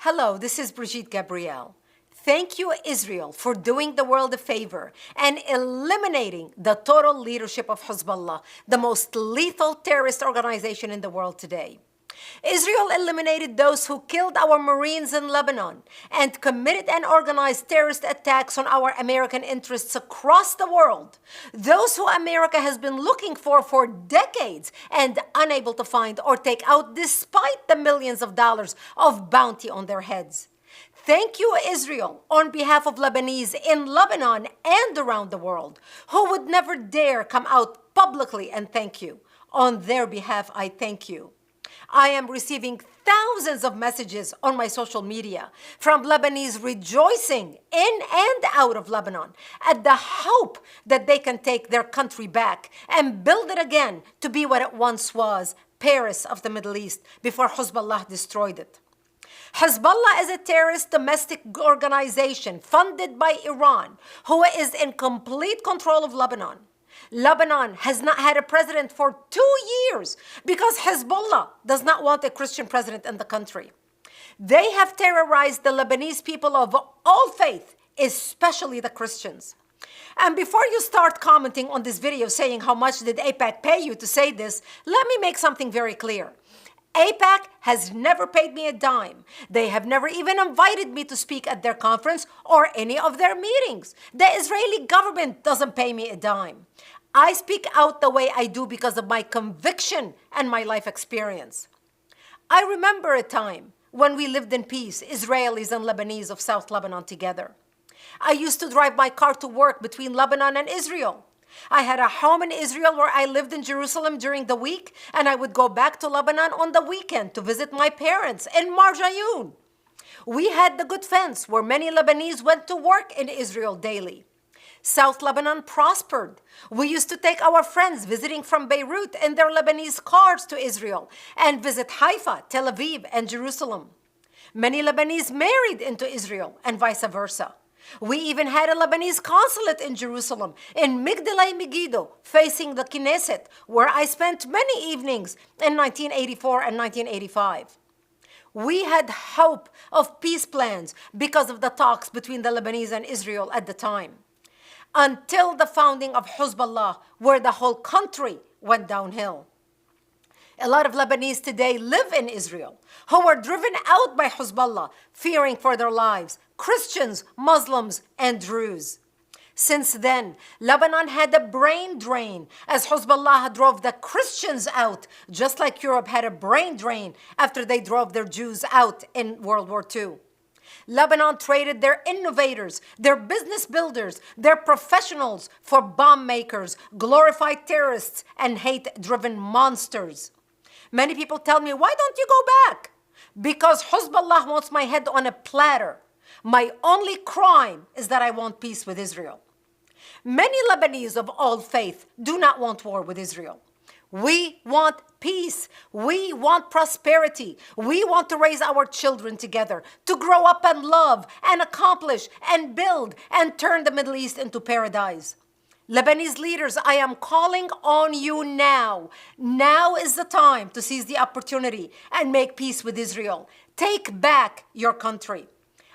Hello, this is Brigitte Gabriel. Thank you, Israel, for doing the world a favor and eliminating the total leadership of Hezbollah, the most lethal terrorist organization in the world today. Israel eliminated those who killed our Marines in Lebanon and committed and organized terrorist attacks on our American interests across the world. Those who America has been looking for decades and unable to find or take out despite the millions of dollars of bounty on their heads. Thank you, Israel, on behalf of Lebanese in Lebanon and around the world, who would never dare come out publicly and thank you. On their behalf, I thank you. I am receiving thousands of messages on my social media from Lebanese rejoicing in and out of Lebanon at the hope that they can take their country back and build it again to be what it once was, Paris of the Middle East, before Hezbollah destroyed it. Hezbollah is a terrorist domestic organization funded by Iran, who is in complete control of Lebanon. Lebanon has not had a president for 2 years because Hezbollah does not want a Christian president in the country. They have terrorized the Lebanese people of all faith, especially the Christians. And before you start commenting on this video saying how much did AIPAC pay you to say this, let me make something very clear. AIPAC has never paid me a dime. They have never even invited me to speak at their conference or any of their meetings. The Israeli government doesn't pay me a dime. I speak out the way I do because of my conviction and my life experience. I remember a time when we lived in peace, Israelis and Lebanese of South Lebanon together. I used to drive my car to work between Lebanon and Israel. I had a home in Israel where I lived in Jerusalem during the week, and I would go back to Lebanon on the weekend to visit my parents in Marjayoun. We had the good fence where many Lebanese went to work in Israel daily. South Lebanon prospered. We used to take our friends visiting from Beirut in their Lebanese cars to Israel and visit Haifa, Tel Aviv, and Jerusalem. Many Lebanese married into Israel and vice versa. We even had a Lebanese consulate in Jerusalem, in Migdalei Megiddo, facing the Knesset, where I spent many evenings in 1984 and 1985. We had hope of peace plans because of the talks between the Lebanese and Israel at the time, until the founding of Hezbollah, where the whole country went downhill. A lot of Lebanese today live in Israel, who were driven out by Hezbollah, fearing for their lives, Christians, Muslims, and Druze. Since then, Lebanon had a brain drain as Hezbollah drove the Christians out, just like Europe had a brain drain after they drove their Jews out in World War II. Lebanon traded their innovators, their business builders, their professionals for bomb makers, glorified terrorists, and hate-driven monsters. Many people tell me, why don't you go back? Because Hezbollah wants my head on a platter. My only crime is that I want peace with Israel. Many Lebanese of all faith do not want war with Israel. We want peace. We want prosperity. We want to raise our children together, to grow up and love and accomplish and build and turn the Middle East into paradise. Lebanese leaders, I am calling on you now. Now is the time to seize the opportunity and make peace with Israel. Take back your country.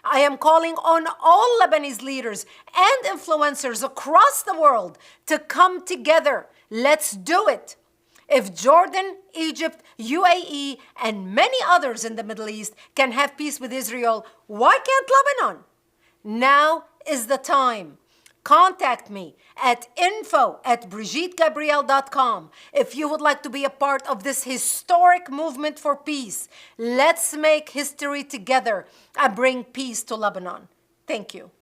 I am calling on all Lebanese leaders and influencers across the world to come together. Let's do it. If Jordan, Egypt, UAE, and many others in the Middle East can have peace with Israel, why can't Lebanon? Now is the time. Contact me at info@brigittegabriel.com if you would like to be a part of this historic movement for peace. Let's make history together and bring peace to Lebanon. Thank you.